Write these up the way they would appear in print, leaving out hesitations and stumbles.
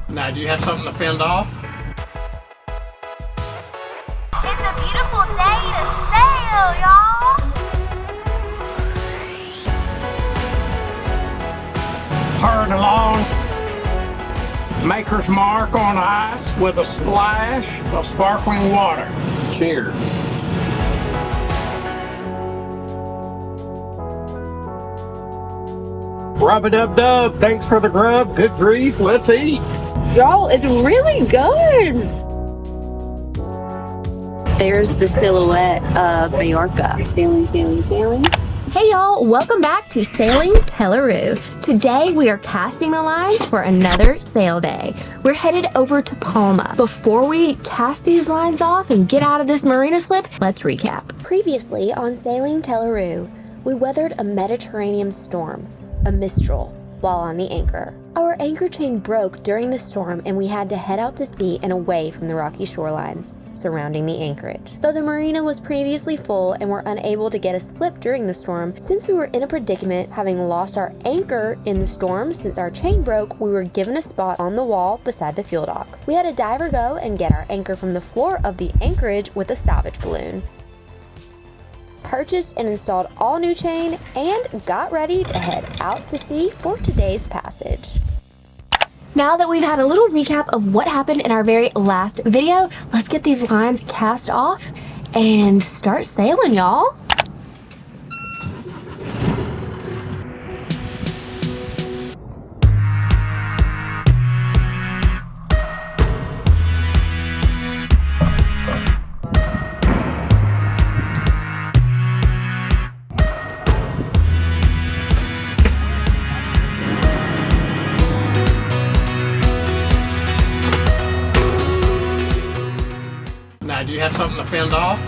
Now, do you have something to fend off? It's a beautiful day to sail, y'all! Hurry along. Maker's mark on ice with a splash of sparkling water. Cheers. Rub-a-dub-dub, thanks for the grub. Good grief, let's eat. Y'all, it's really good. There's the silhouette of Mallorca. Sailing, sailing, sailing. Hey y'all, welcome back to Sailing Tela. Today we are casting the lines for another sail day. We're headed over to Palma. Before we cast these lines off and get out of this marina slip, let's recap. Previously on Sailing Tela, we weathered a Mediterranean storm, a mistral, while on the anchor. Our anchor chain broke during the storm and we had to head out to sea and away from the rocky shorelines surrounding the anchorage. Though the marina was previously full and were unable to get a slip during the storm, since we were in a predicament having lost our anchor in the storm since our chain broke, we were given a spot on the wall beside the fuel dock. We had a diver go and get our anchor from the floor of the anchorage with a salvage balloon. Purchased and installed all new chain and got ready to head out to sea for today's passage. Now that we've had a little recap of what happened in our very last video, let's get these lines cast off and start sailing, y'all. Now, do you have something to fend off?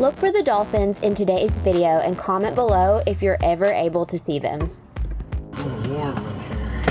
Look for the dolphins in today's video and comment below if you're ever able to see them. A little warm in here.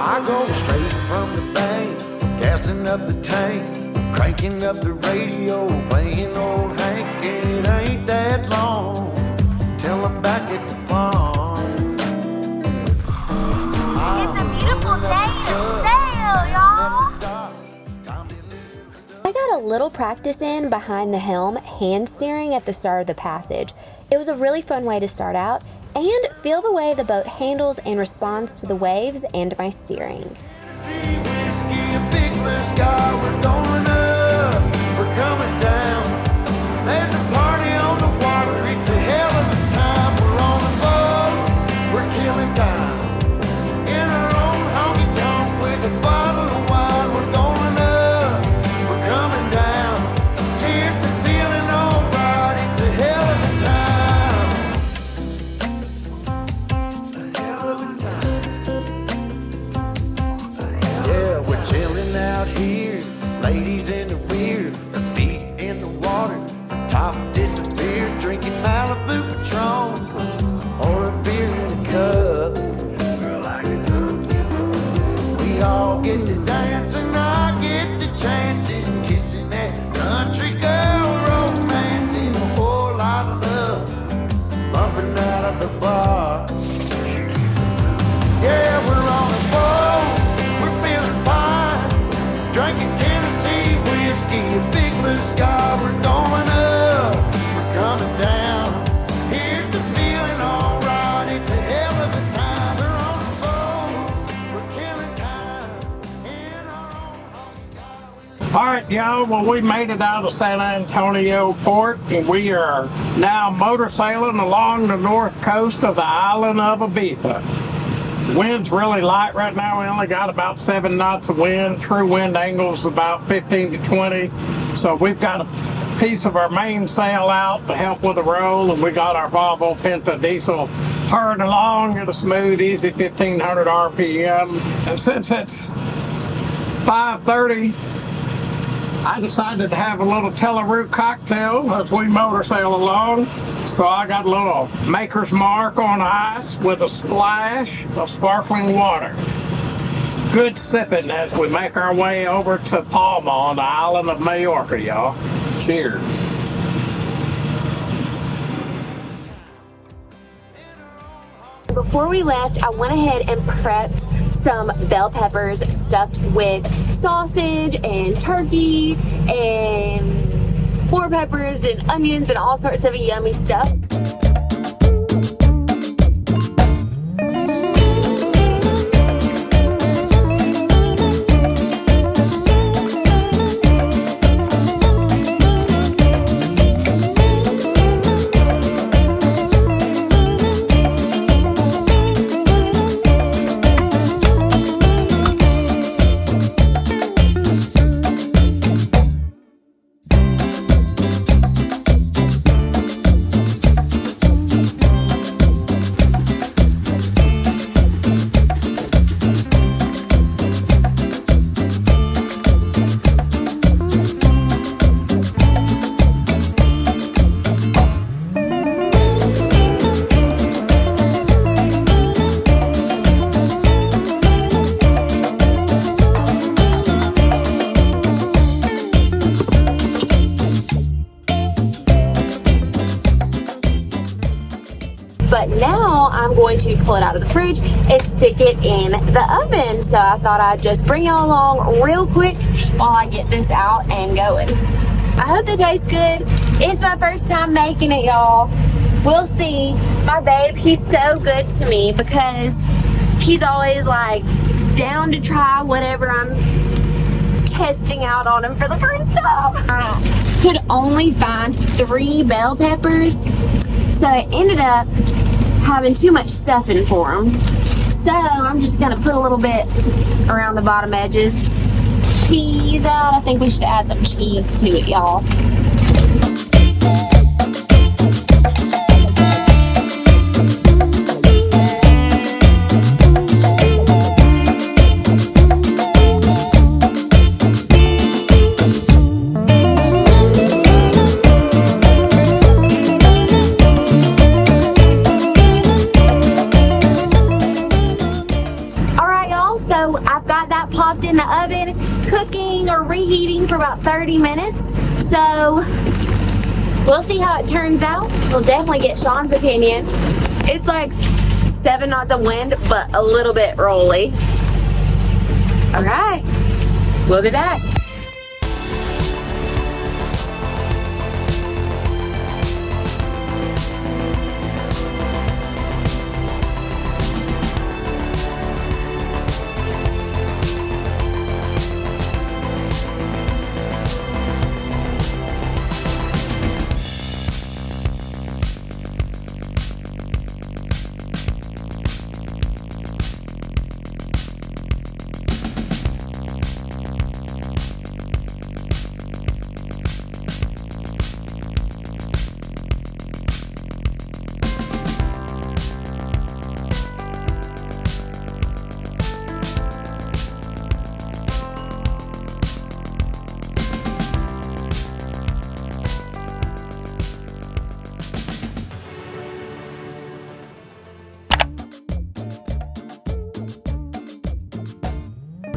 I go straight from the bank, gassing up the tank, cranking up the radio, playing old Hank. It ain't that long till I'm back at the pond. It's a beautiful day to sail, y'all! I got a little practice in behind the helm, hand steering at the start of the passage. It was a really fun way to start out and feel the way the boat handles and responds to the waves and my steering. Whiskey, a big blue sky, we're going up, we're coming down. There's a party on the water, it's a hell of a time. We're on the boat, we're killing time. In our own honky tonk with a bottle of wine. We're going up, we're coming down. Cheers to feeling alright, it's a hell of a time. A hell of a time. Yeah, we're chilling out here, ladies in the rear, our feet in the water, our top disappears, drinking Malibu Patron or a beer in a cup. We all get to dance and I get to chancing, kissing that country girl, romancing, a whole lot of love, bumping out of the bar. Yeah, we're on All right, y'all. Well, we made it out of San Antonio Port, and we are now motor sailing along the north coast of the island of Ibiza. The wind's really light right now. We only got about 7 knots of wind. True wind angle's about 15 to 20. So we've got a piece of our mainsail out to help with the roll, and we got our Volvo Penta diesel purring along at a smooth, easy 1500 RPM. And since it's 5:30, I decided to have a little Tela cocktail as we motor sail along. So I got a little Maker's Mark on ice with a splash of sparkling water. Good sipping as we make our way over to Palma on the island of Majorca, y'all. Cheers. Before we left, I went ahead and prepped some bell peppers stuffed with sausage and turkey and more peppers and onions and all sorts of yummy stuff. But now I'm going to pull it out of the fridge and stick it in the oven. So I thought I'd just bring y'all along real quick while I get this out and going. I hope it tastes good. It's my first time making it, y'all. We'll see. My babe, he's so good to me because he's always like down to try whatever I'm testing out on him for the first time. I could only find 3 bell peppers, so it ended up having too much stuffing for them. So I'm just gonna put a little bit around the bottom edges. Cheese out. I think we should add some cheese to it, y'all. So I've got that popped in the oven, cooking or reheating for about 30 minutes. So we'll see how it turns out. We'll definitely get Sean's opinion. It's like 7 knots of wind, but a little bit rolly. All right, we'll be back.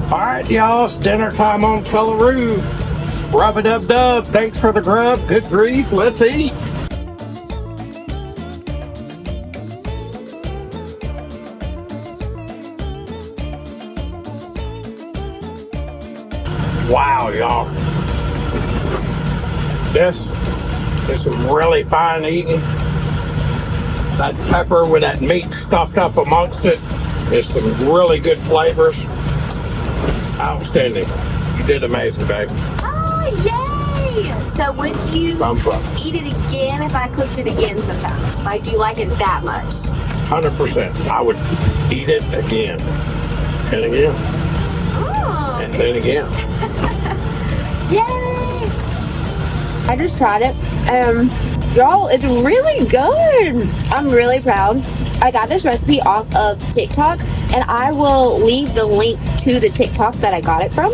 All right, y'all, it's dinner time on Tela. Rub-a-dub-dub. Thanks for the grub. Good grief. Let's eat. Wow, y'all. This is some really fine eating. That pepper with that meat stuffed up amongst it is some really good flavors. Outstanding. You did amazing, babe. Yay! So would you Thumbs up. eat it again if I cooked it again sometime? Like, do you like it that much? 100%. I would eat it again. And again. Oh. And then again. Yay! I just tried it. Y'all, it's really good. I'm really proud. I got this recipe off of TikTok, and I will leave the link to the TikTok that I got it from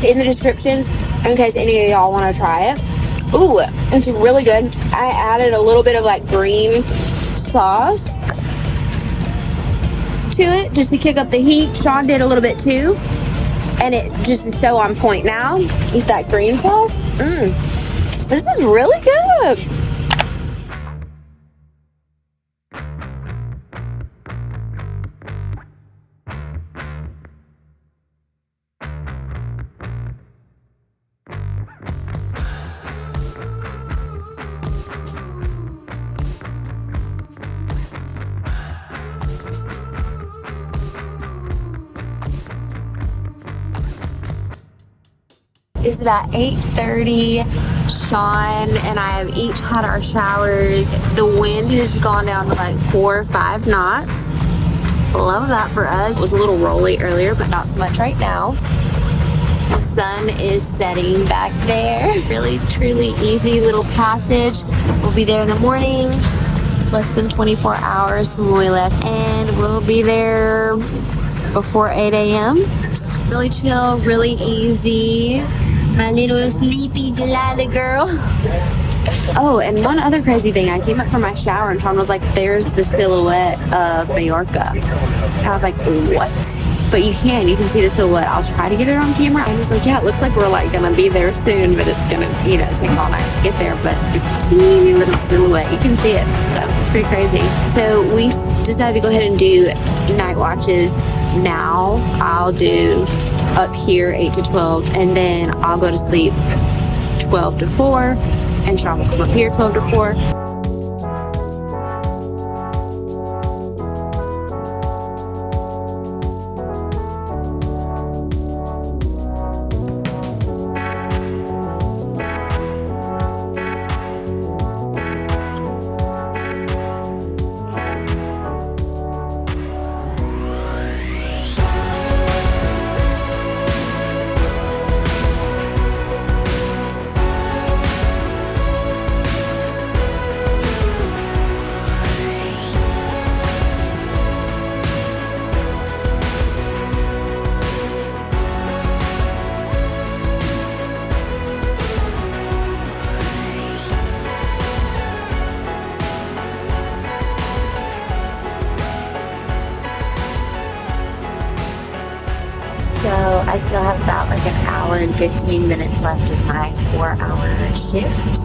in the description in case any of y'all want to try it. Ooh, it's really good. I added a little bit of like green sauce to it just to kick up the heat. Sean did a little bit too, and it just is so on point now with that green sauce. This is really good. It's about 8:30. Sean and I have each had our showers. The wind has gone down to like 4 or 5 knots. Love that for us. It was a little rolly earlier, but not so much right now. The sun is setting back there. Really, truly easy little passage. We'll be there in the morning, less than 24 hours from when we left, and we'll be there before 8 a.m. Really chill, really easy. My little sleepy Delilah girl. Oh, and one other crazy thing. I came up from my shower and Sean was like, there's the silhouette of Mallorca. And I was like, what? But you can see the silhouette. I'll try to get it on camera. And he's like, yeah, it looks like we're like gonna be there soon, but it's gonna, take all night to get there. But the teeny little silhouette, you can see it. So it's pretty crazy. So we decided to go ahead and do night watches now. I'll do up here 8 to 12, and then I'll go to sleep 12 to 4, and Sean will come up here 12 to 4. So I still have about like an hour and 15 minutes left of my 4-hour shift.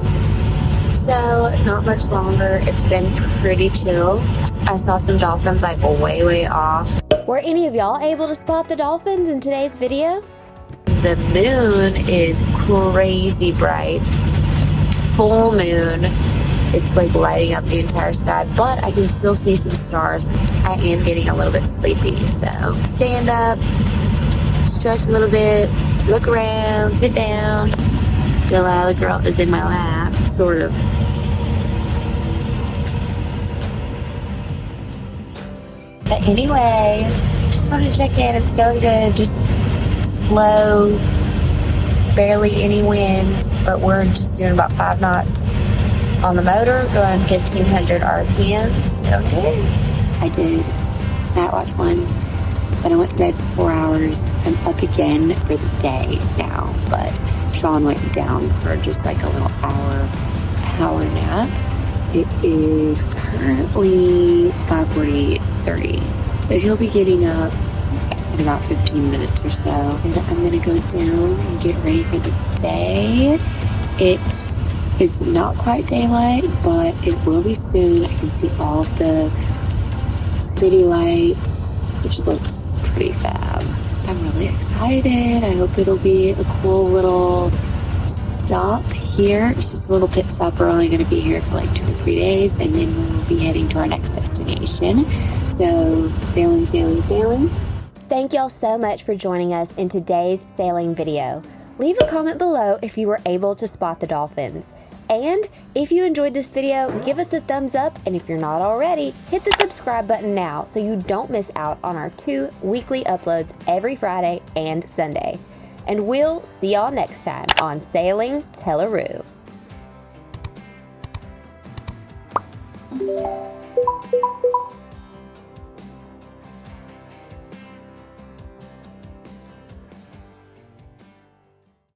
So not much longer. It's been pretty chill. I saw some dolphins like way off. Were any of y'all able to spot the dolphins in today's video? The moon is crazy bright. Full moon. It's like lighting up the entire sky, but I can still see some stars. I am getting a little bit sleepy, so stand up, stretch a little bit, look around, sit down. Delilah girl is in my lap, sort of. But anyway, just wanted to check in. It's going good, just slow, barely any wind, but we're just doing about 5 knots on the motor, going 1500 RPMs. Okay. I did night watch 1. Then I went to bed for 4 hours. I'm up again for the day now, but Sean went down for just like a little hour power nap. It is currently 5:30. So he'll be getting up in about 15 minutes or so. And I'm gonna go down and get ready for the day. It is not quite daylight, but it will be soon. I can see all of the city lights, which looks pretty fab. I'm really excited. I hope it'll be a cool little stop here. It's just a little pit stop. We're only going to be here for like 2 or 3 days, and then we'll be heading to our next destination. So sailing. Thank y'all so much for joining us in today's sailing video. Leave a comment below if you were able to spot the dolphins. And if you enjoyed this video, give us a thumbs up, and if you're not already, hit the subscribe button now so you don't miss out on our 2 weekly uploads every Friday and Sunday. And we'll see y'all next time on Sailing Tela.